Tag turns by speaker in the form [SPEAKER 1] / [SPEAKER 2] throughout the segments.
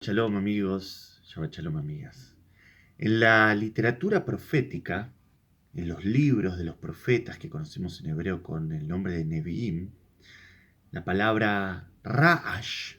[SPEAKER 1] Shalom amigos, Shabbat Shalom amigas. En la literatura profética, en los libros de los profetas que conocemos en hebreo con el nombre de Nevi'im, la palabra Ra'ash,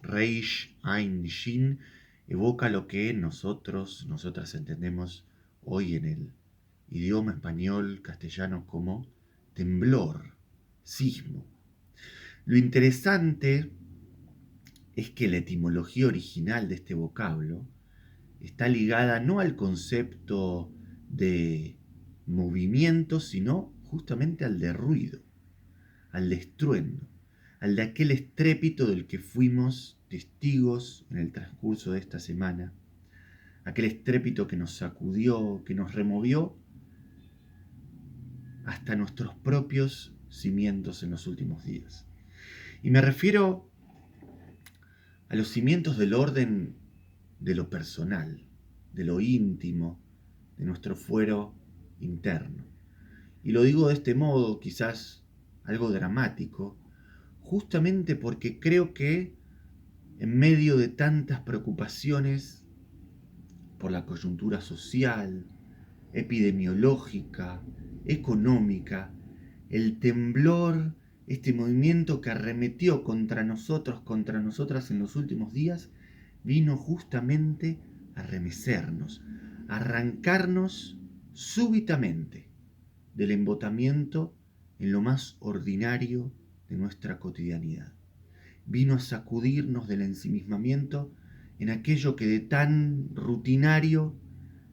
[SPEAKER 1] Reish Ain Shin, evoca lo que nosotras entendemos hoy en el idioma español castellano como temblor, sismo. Lo interesante es que la etimología original de este vocablo está ligada no al concepto de movimiento, sino justamente al de ruido, al de estruendo, al de aquel estrépito del que fuimos testigos en el transcurso de esta semana, aquel estrépito que nos sacudió, que nos removió hasta nuestros propios cimientos en los últimos días. Y me refiero a los cimientos del orden de lo personal, de lo íntimo, de nuestro fuero interno. Y lo digo de este modo, quizás algo dramático, justamente porque creo que en medio de tantas preocupaciones por la coyuntura social, epidemiológica, económica, el temblor, este movimiento que arremetió contra nosotros, contra nosotras en los últimos días, vino justamente a remecernos, a arrancarnos súbitamente del embotamiento en lo más ordinario de nuestra cotidianidad. Vino a sacudirnos del ensimismamiento en aquello que de tan rutinario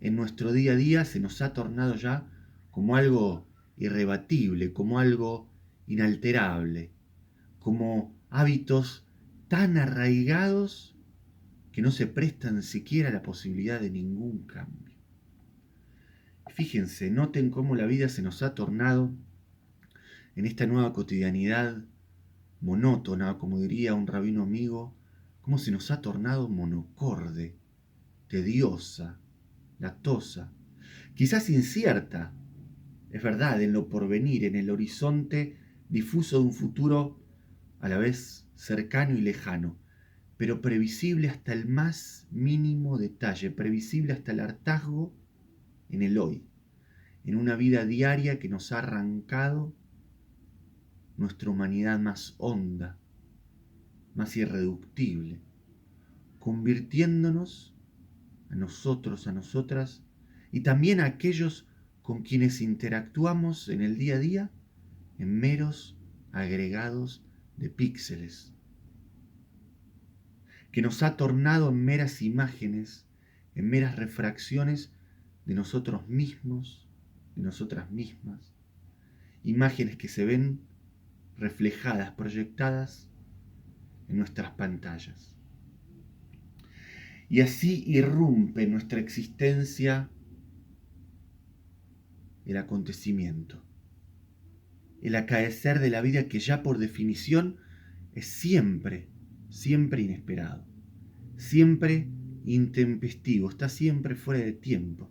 [SPEAKER 1] en nuestro día a día se nos ha tornado ya como algo irrebatible, como algo inalterable, como hábitos tan arraigados que no se prestan siquiera a la posibilidad de ningún cambio. Fíjense, noten cómo la vida se nos ha tornado en esta nueva cotidianidad monótona, como diría un rabino amigo, cómo se nos ha tornado monocorde, tediosa, latosa, quizás incierta, es verdad, en lo porvenir, en el horizonte difuso de un futuro a la vez cercano y lejano, pero previsible hasta el más mínimo detalle, previsible hasta el hartazgo en el hoy, en una vida diaria que nos ha arrancado nuestra humanidad más honda, más irreductible, convirtiéndonos a nosotros, a nosotras, y también a aquellos con quienes interactuamos en el día a día en meros agregados de píxeles, que nos ha tornado en meras imágenes, en meras refracciones de nosotros mismos, de nosotras mismas, imágenes que se ven reflejadas, proyectadas en nuestras pantallas. Y así irrumpe en nuestra existencia el acontecimiento, el acaecer de la vida que ya por definición es siempre, siempre inesperado, siempre intempestivo, está siempre fuera de tiempo,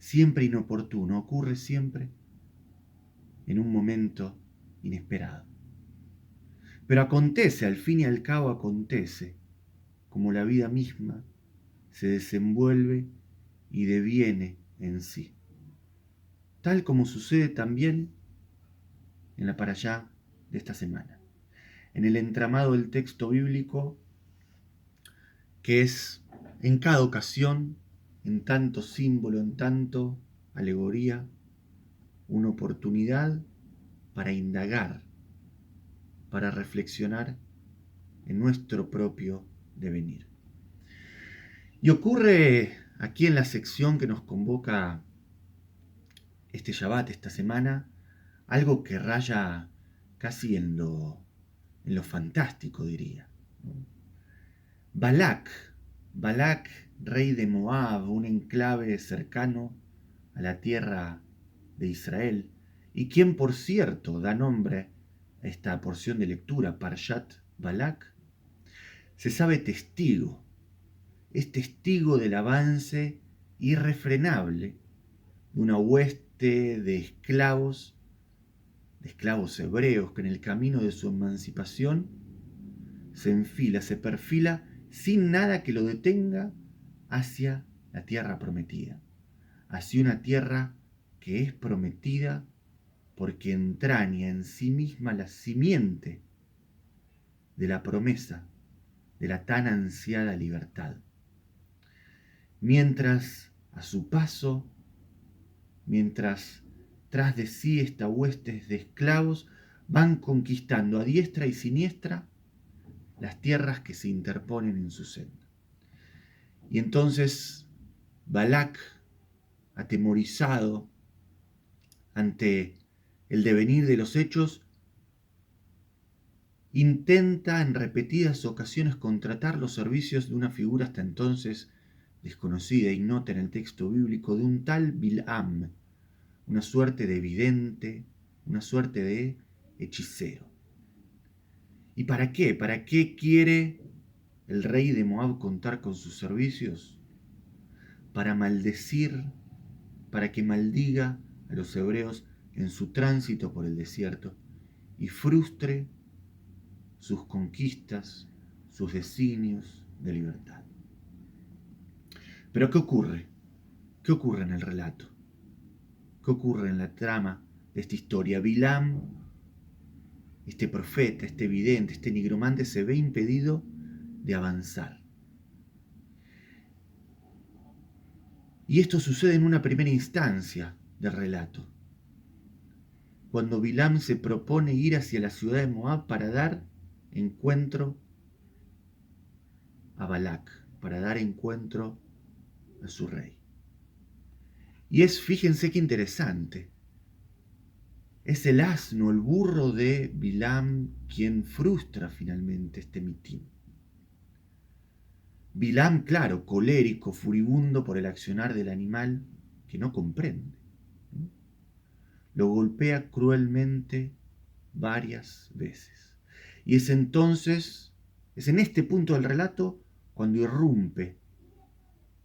[SPEAKER 1] siempre inoportuno, ocurre siempre en un momento inesperado. Pero acontece, al fin y al cabo acontece, como la vida misma se desenvuelve y deviene en sí. Tal como sucede también en la parashá de esta semana. En el entramado del texto bíblico, que es en cada ocasión, en tanto símbolo, en tanto alegoría, una oportunidad para indagar, para reflexionar en nuestro propio devenir. Y ocurre aquí en la sección que nos convoca este Shabbat, esta semana, algo que raya casi en lo fantástico, diría. Balak, rey de Moab, un enclave cercano a la tierra de Israel, y quien por cierto da nombre a esta porción de lectura, Parshat Balak, se sabe testigo, es testigo del avance irrefrenable de una hueste de esclavos hebreos que en el camino de su emancipación se enfila, se perfila sin nada que lo detenga, hacia la tierra prometida, hacia una tierra que es prometida porque entraña en sí misma la simiente de la promesa de la tan ansiada libertad. Mientras a su paso, mientras tras de sí esta huestes de esclavos van conquistando a diestra y siniestra las tierras que se interponen en su senda. Y entonces Balac, atemorizado ante el devenir de los hechos, intenta en repetidas ocasiones contratar los servicios de una figura hasta entonces desconocida, ignota en el texto bíblico, de un tal Bilam, una suerte de vidente, una suerte de hechicero. ¿Y para qué? ¿Para qué quiere el rey de Moab contar con sus servicios? Para maldecir, para que maldiga a los hebreos en su tránsito por el desierto y frustre sus conquistas, sus designios de libertad. Pero ¿qué ocurre? ¿Qué ocurre en el relato? ¿Qué ocurre en la trama de esta historia? Bilam, este profeta, este vidente, este nigromante, se ve impedido de avanzar. Y esto sucede en una primera instancia del relato, cuando Bilam se propone ir hacia la ciudad de Moab para dar encuentro a Balac, para dar encuentro a su rey. Y fíjense qué interesante, es el asno, el burro de Bilam quien frustra finalmente este mitin. Bilam, claro, colérico, furibundo por el accionar del animal que no comprende. Lo golpea cruelmente varias veces. Y es entonces, es en este punto del relato cuando irrumpe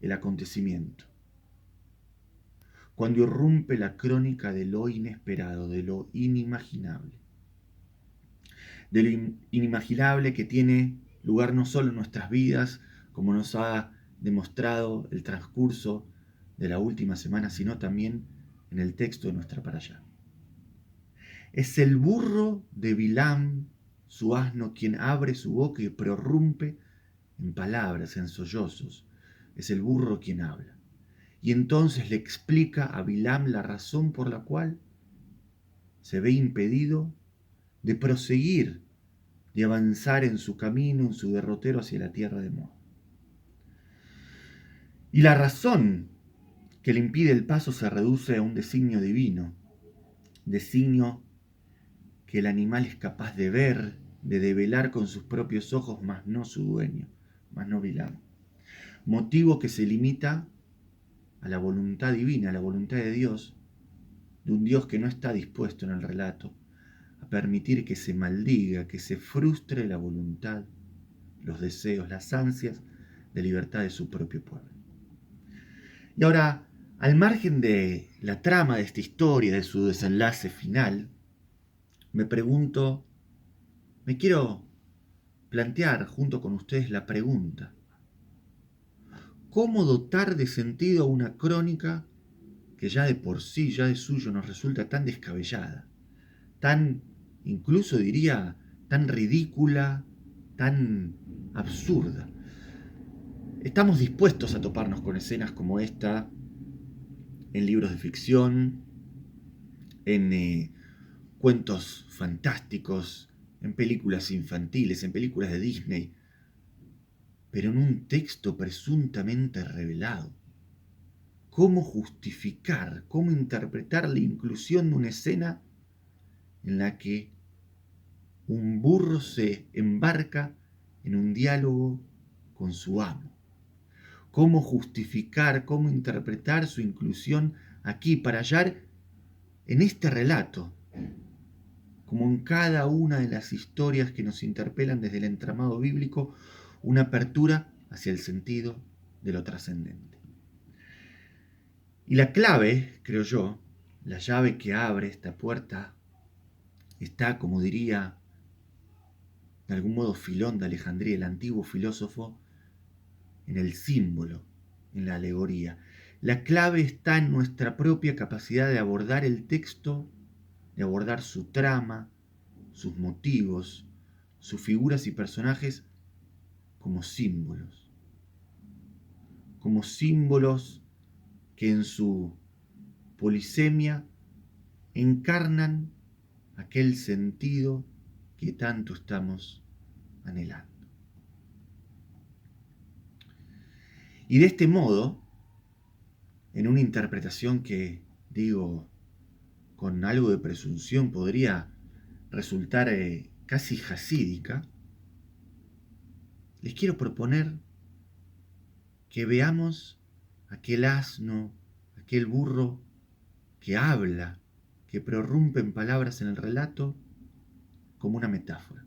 [SPEAKER 1] el acontecimiento. Cuando irrumpe la crónica de lo inesperado, de lo inimaginable. De lo inimaginable que tiene lugar no solo en nuestras vidas, como nos ha demostrado el transcurso de la última semana, sino también en el texto de nuestra parashá. Es el burro de Bilam, su asno, quien abre su boca y prorrumpe en palabras, en sollozos. Es el burro quien habla. Y entonces le explica a Bilam la razón por la cual se ve impedido de proseguir, de avanzar en su camino, en su derrotero hacia la tierra de Moab. Y la razón que le impide el paso se reduce a un designio divino, designio que el animal es capaz de ver, de develar con sus propios ojos, mas no su dueño, mas no Bilam. Motivo que se limita a la voluntad divina, a la voluntad de Dios, de un Dios que no está dispuesto en el relato a permitir que se maldiga, que se frustre la voluntad, los deseos, las ansias de libertad de su propio pueblo. Y ahora, al margen de la trama de esta historia, de su desenlace final, me quiero plantear junto con ustedes la pregunta: ¿cómo dotar de sentido a una crónica que ya de por sí, ya de suyo, nos resulta tan descabellada, tan, incluso diría, tan ridícula, tan absurda? Estamos dispuestos a toparnos con escenas como esta en libros de ficción, en cuentos fantásticos, en películas infantiles, en películas de Disney, pero en un texto presuntamente revelado. ¿Cómo justificar, cómo interpretar la inclusión de una escena en la que un burro se embarca en un diálogo con su amo? ¿Cómo justificar, cómo interpretar su inclusión aquí para hallar en este relato, como en cada una de las historias que nos interpelan desde el entramado bíblico, una apertura hacia el sentido de lo trascendente? Y la clave, creo yo, la llave que abre esta puerta, está, como diría de algún modo Filón de Alejandría, el antiguo filósofo, en el símbolo, en la alegoría. La clave está en nuestra propia capacidad de abordar el texto, de abordar su trama, sus motivos, sus figuras y personajes como símbolos que en su polisemia encarnan aquel sentido que tanto estamos anhelando. Y de este modo, en una interpretación que, digo, con algo de presunción podría resultar casi jasídica, les quiero proponer que veamos aquel asno, aquel burro que habla, que prorrumpe en palabras en el relato, como una metáfora.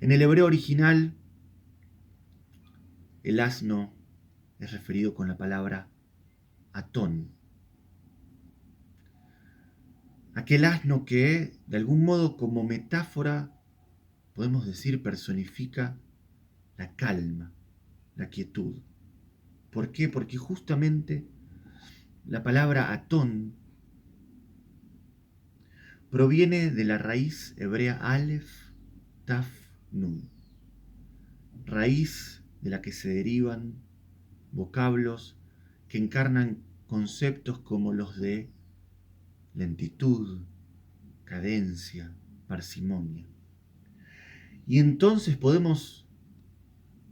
[SPEAKER 1] En el hebreo original, el asno es referido con la palabra atón. Aquel asno que, de algún modo, como metáfora, podemos decir, personifica la calma, la quietud. ¿Por qué? Porque justamente la palabra atón proviene de la raíz hebrea Aleph, Taf, Nun, raíz de la que se derivan vocablos que encarnan conceptos como los de lentitud, cadencia, parsimonia. Y entonces podemos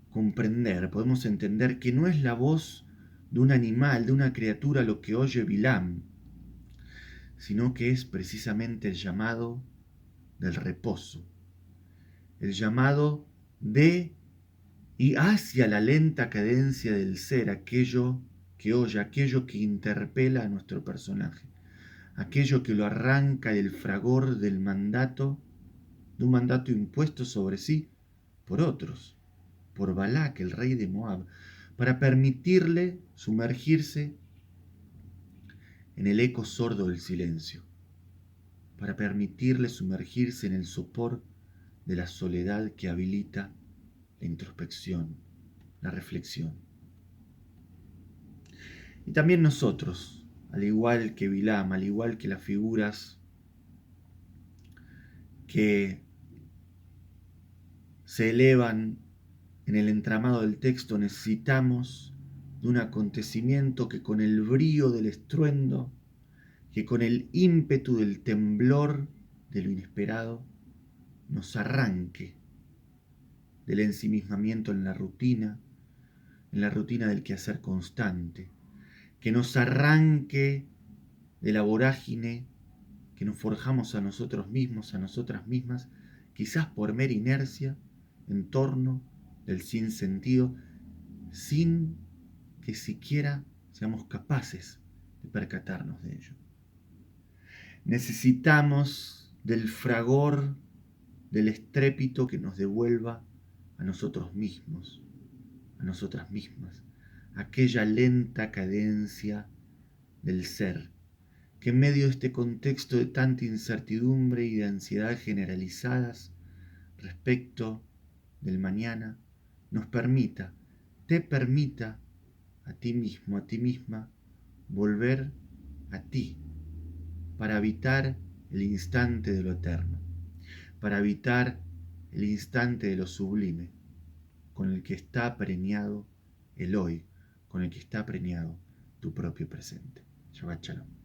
[SPEAKER 1] comprender, podemos entender que no es la voz de un animal, de una criatura lo que oye Bilam, sino que es precisamente el llamado del reposo, el llamado de y hacia la lenta cadencia del ser, aquello que oye, aquello que interpela a nuestro personaje, aquello que lo arranca del fragor del mandato, de un mandato impuesto sobre sí por otros, por Balac, el rey de Moab, para permitirle sumergirse en el eco sordo del silencio, para permitirle sumergirse en el sopor de la soledad que habilita la introspección, la reflexión. Y también nosotros, al igual que Bilam, al igual que las figuras que se elevan en el entramado del texto, necesitamos de un acontecimiento que con el brío del estruendo, que con el ímpetu del temblor de lo inesperado, nos arranque del ensimismamiento en la rutina del quehacer constante, que nos arranque de la vorágine que nos forjamos a nosotros mismos, a nosotras mismas, quizás por mera inercia, en torno del sinsentido, sin que siquiera seamos capaces de percatarnos de ello. Necesitamos del fragor, del estrépito que nos devuelva a nosotros mismos, a nosotras mismas, aquella lenta cadencia del ser, que en medio de este contexto de tanta incertidumbre y de ansiedad generalizadas respecto del mañana, nos permita, te permita a ti mismo, a ti misma, volver a ti, para habitar el instante de lo eterno, para habitar el instante de lo sublime, con el que está preñado el hoy, con el que está preñado tu propio presente. Shabbat Shalom.